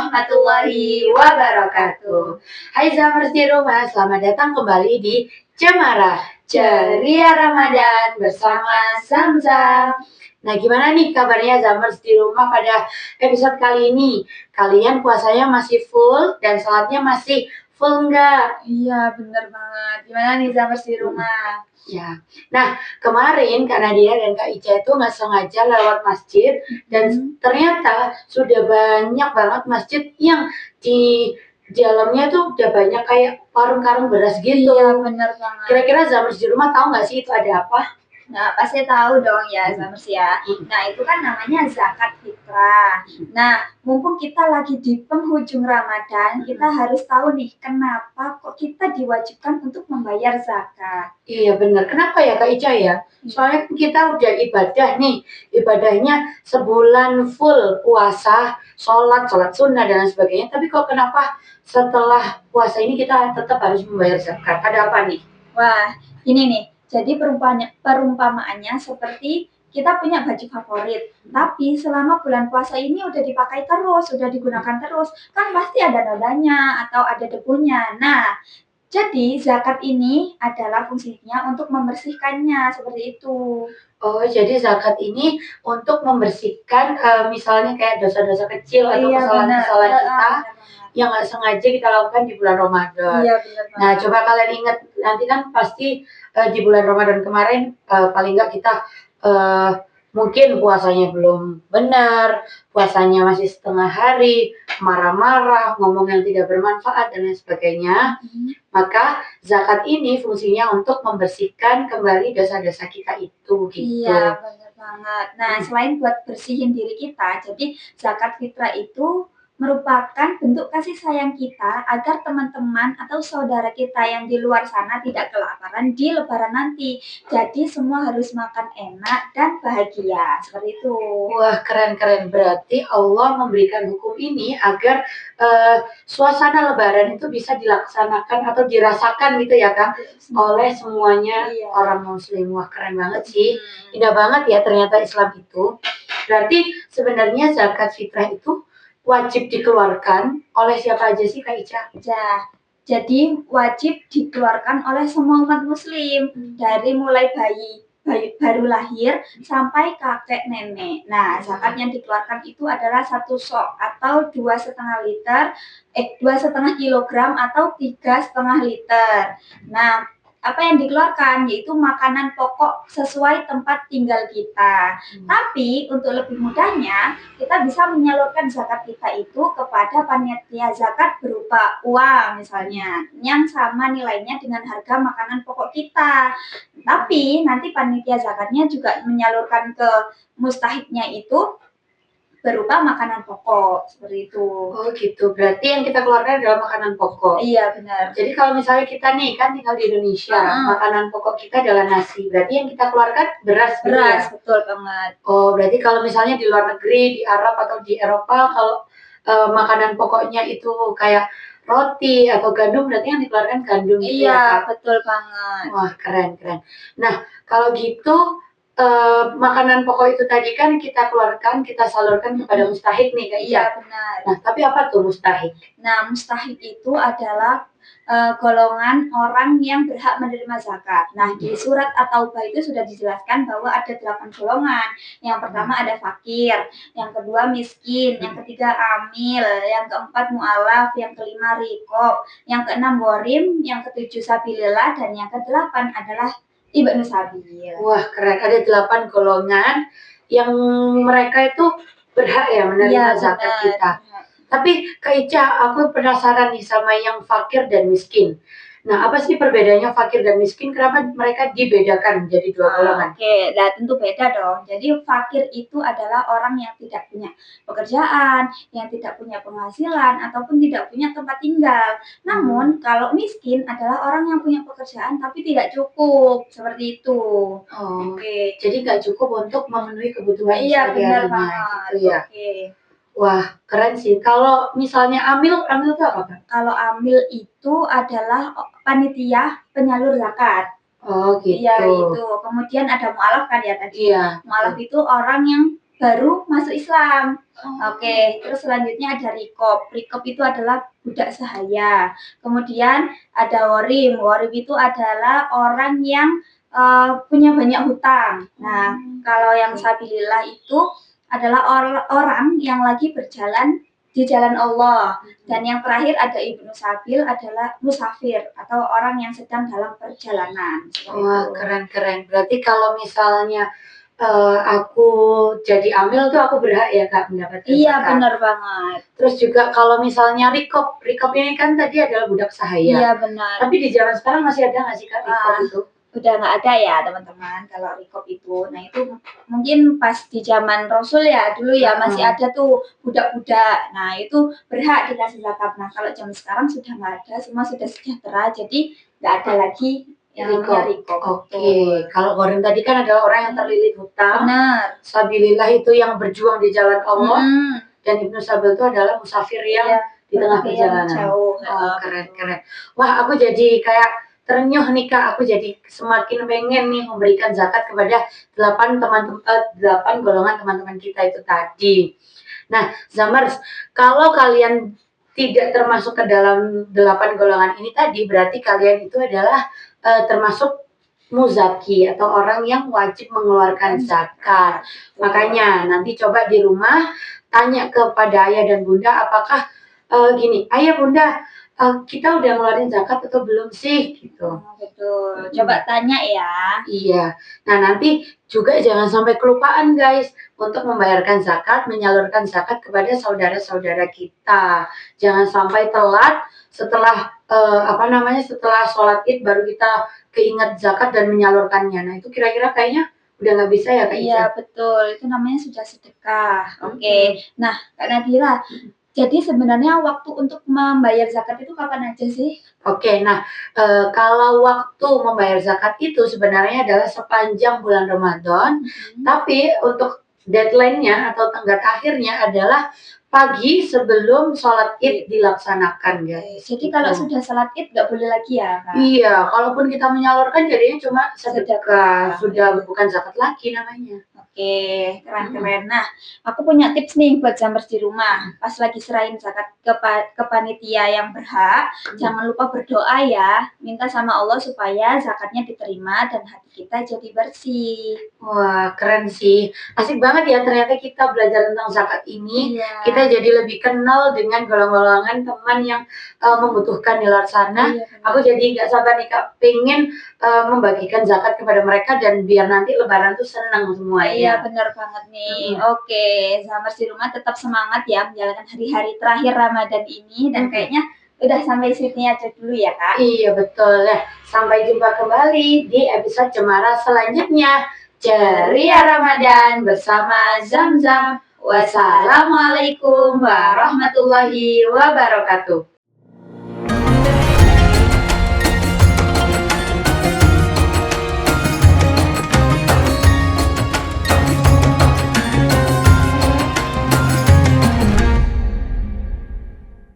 warahmatullahi wabarakatuh. Hai Zamers di rumah, selamat datang kembali di Cemara Ceria Ramadan bersama Zamzam. Nah, gimana nih kabarnya Zamers di rumah pada episode kali ini? Kalian puasanya masih full dan salatnya masih full nggak? Iya, bener banget. Gimana nih Zamers di rumah? Ya, nah kemarin Kak Nadia dan Kak Ica itu nggak sengaja lewat masjid dan ternyata sudah banyak banget masjid yang di dalamnya tuh udah banyak kayak karung-karung beras gitu. Iya, bener banget. Kira-kira Zamers di rumah tahu nggak sih itu ada apa? Nah, pasti tahu dong ya Zamers ya. Nah, itu kan namanya zakat fitrah. Nah, mumpung kita lagi di penghujung Ramadan, kita harus tahu nih kenapa kok kita diwajibkan untuk membayar zakat. Iya benar. Kenapa ya Kak Ica ya? Soalnya kita udah ibadah nih, ibadahnya sebulan full puasa, sholat sunnah dan lain sebagainya. Tapi kok kenapa setelah puasa ini kita tetap harus membayar zakat? Ada apa nih? Wah, ini nih. Jadi perumpamaannya seperti kita punya baju favorit, tapi selama bulan puasa ini udah dipakai terus, udah digunakan terus, kan pasti ada nodanya atau ada debunya. Nah, jadi zakat ini adalah fungsinya untuk membersihkannya seperti itu. Oh, jadi zakat ini untuk membersihkan misalnya kayak dosa-dosa kecil atau Iya, kesalahan-kesalahan benar. kita yang nggak sengaja kita lakukan di bulan Ramadan. Iya, benar banget. Nah, coba kalian ingat nanti kan pasti di bulan Ramadan kemarin paling nggak kita mungkin puasanya belum benar, puasanya masih setengah hari, marah-marah, ngomong yang tidak bermanfaat dan lain sebagainya. Maka zakat ini fungsinya untuk membersihkan kembali dosa-dosa kita itu gitu. Iya, benar banget. Nah, selain buat bersihin diri kita, jadi zakat fitrah itu merupakan bentuk kasih sayang kita agar teman-teman atau saudara kita yang di luar sana tidak kelaparan di lebaran nanti. Jadi semua harus makan enak dan bahagia, seperti itu. Wah, keren-keren. Berarti Allah memberikan hukum ini agar suasana lebaran itu bisa dilaksanakan atau dirasakan gitu ya Kak, oleh semuanya orang muslim. Wah, keren banget sih. Indah banget ya ternyata Islam itu. Berarti sebenarnya zakat fitrah itu wajib dikeluarkan oleh siapa aja sih Kak Ica? Ya, jadi wajib dikeluarkan oleh semua umat muslim dari mulai bayi baru lahir sampai kakek nenek. Nah, zakat yang dikeluarkan itu adalah 1 sok atau 2,5 kilogram atau 3,5 liter. Nah, apa yang dikeluarkan yaitu makanan pokok sesuai tempat tinggal kita. Tapi untuk lebih mudahnya kita bisa menyalurkan zakat kita itu kepada panitia zakat berupa uang misalnya yang sama nilainya dengan harga makanan pokok kita. Tapi nanti panitia zakatnya juga menyalurkan ke mustahiknya itu berupa makanan pokok seperti itu. Oh gitu, berarti yang kita keluarkan adalah makanan pokok. Iya benar. Jadi kalau misalnya kita nih kan tinggal di Indonesia, makanan pokok kita adalah nasi. Berarti yang kita keluarkan beras. Beras, betul banget. Oh, berarti kalau misalnya di luar negeri, di Arab atau di Eropa, kalau makanan pokoknya itu kayak roti atau gandum, berarti yang dikeluarkan gandum gitu ya Kak? Betul banget. Wah, keren. Nah, kalau gitu makanan pokok itu tadi kan kita keluarkan, kita salurkan kepada mustahik nih Kak Ica. Iya, benar. Nah, tapi apa tuh mustahik? Nah, mustahik itu adalah golongan orang yang berhak menerima zakat. Nah, di surat At-Taubah itu sudah dijelaskan bahwa ada 8 golongan. Yang pertama ada fakir, yang kedua miskin, yang ketiga amil, yang keempat mu'alaf, yang kelima riqab, yang keenam ghorim, yang ketujuh sabilillah, dan yang kedelapan adalah ibnu sabil. Wah, keren. Ada 8 golongan yang mereka itu berhak ya menerima zakat kita. Tapi Kak Ica, aku penasaran nih sama yang fakir dan miskin. Nah, apa sih perbedaannya fakir dan miskin? Kenapa mereka dibedakan menjadi 2 golongan? Oke, nah tentu beda dong. Jadi fakir itu adalah orang yang tidak punya pekerjaan, yang tidak punya penghasilan, ataupun tidak punya tempat tinggal. Namun, kalau miskin adalah orang yang punya pekerjaan tapi tidak cukup, seperti itu. Oke. Jadi nggak cukup untuk memenuhi kebutuhan Iya, benar sehari-harinya banget. gitu ya. Wah, keren sih. Kalau misalnya amil itu apa Kak? Kalau amil itu adalah panitia penyalur zakat. Oh gitu. Iya itu. Kemudian ada mu'alaf kan ya tadi. Iya. Mu'alaf itu orang yang baru masuk Islam. Oke, terus selanjutnya ada rikop. Rikop itu adalah budak sahaya. Kemudian ada warim. Warim itu adalah orang yang punya banyak hutang. Nah, kalau yang sabilillah itu adalah orang yang lagi berjalan di jalan Allah. Dan yang terakhir ada Ibnu Sabil adalah musafir atau orang yang sedang dalam perjalanan. Wah, keren-keren. Berarti kalau misalnya aku jadi amil tuh aku berhak ya Kak mendapatkan Iya, zakat. benar banget. Terus juga kalau misalnya rikop ini kan tadi adalah budak sahaya. Iya, benar. Tapi di zaman sekarang masih ada nggak sih Kak rikop itu? Udah nggak ada ya teman-teman kalau rikop itu. Nah itu mungkin pas di zaman Rasul ya dulu ya masih ada tuh budak-budak. Nah itu berhak dikasih zakat. Nah kalau zaman sekarang sudah nggak ada, semua sudah sejahtera, jadi nggak ada lagi yang namanya rikop. Oke, kalau Gorim tadi kan adalah orang yang terlilit hutang. Benar. Sabilillah itu yang berjuang di jalan Allah. Dan Ibnu Sabil itu adalah musafir yang di tengah perjalanan. Jauh. Keren-keren. Wah aku jadi kayak terenyuh nih Kak, aku jadi semakin pengen nih memberikan zakat kepada 8 golongan teman-teman kita itu tadi. Nah, Zamars, kalau kalian tidak termasuk ke dalam 8 golongan ini tadi, berarti kalian itu adalah termasuk muzaki atau orang yang wajib mengeluarkan zakat. Makanya nanti coba di rumah tanya kepada ayah dan bunda apakah gini, ayah bunda kita udah ngeluarin zakat atau belum sih gitu. Betul. Coba tanya ya. Iya. Nah, nanti juga jangan sampai kelupaan guys untuk membayarkan zakat, menyalurkan zakat kepada saudara-saudara kita. Jangan sampai telat setelah setelah sholat Id baru kita keinget zakat dan menyalurkannya. Nah, itu kira-kira kayaknya udah nggak bisa ya Kak Ica? Iya, betul. Itu namanya sudah sedekah. Oke. Nah, Kak Nadira, jadi sebenarnya waktu untuk membayar zakat itu kapan aja sih? Oke, nah kalau waktu membayar zakat itu sebenarnya adalah sepanjang bulan Ramadan, tapi untuk deadline-nya atau tenggat akhirnya adalah pagi sebelum sholat Id dilaksanakan guys. Jadi kalau sudah sholat Id nggak boleh lagi ya Kak? Iya, kalaupun kita menyalurkan jadinya cuma sedekah, sudah bukan zakat lagi namanya. Oke, keren-keren. Nah, aku punya tips nih buat Zamers di rumah. Pas lagi serahin zakat ke panitia yang berhak, jangan lupa berdoa ya. Minta sama Allah supaya zakatnya diterima dan hati kita jadi bersih. Wah, keren sih. Asik banget ya ternyata kita belajar tentang zakat ini. Iya. Kita jadi lebih kenal dengan golongan-golongan teman yang membutuhkan di luar sana. Iya, aku jadi nggak sabar nih Kak, pengen membagikan zakat kepada mereka dan biar nanti lebaran tuh senang semua ya. Iya, benar banget nih. Oke, Zamers di rumah tetap semangat ya menjalankan hari-hari terakhir Ramadan ini dan kayaknya udah sampai sini aja dulu ya Kak. Iya betul ya. Sampai jumpa kembali di episode Cemara selanjutnya. Ceria Ramadan bersama Zamzam. Wassalamualaikum warahmatullahi wabarakatuh.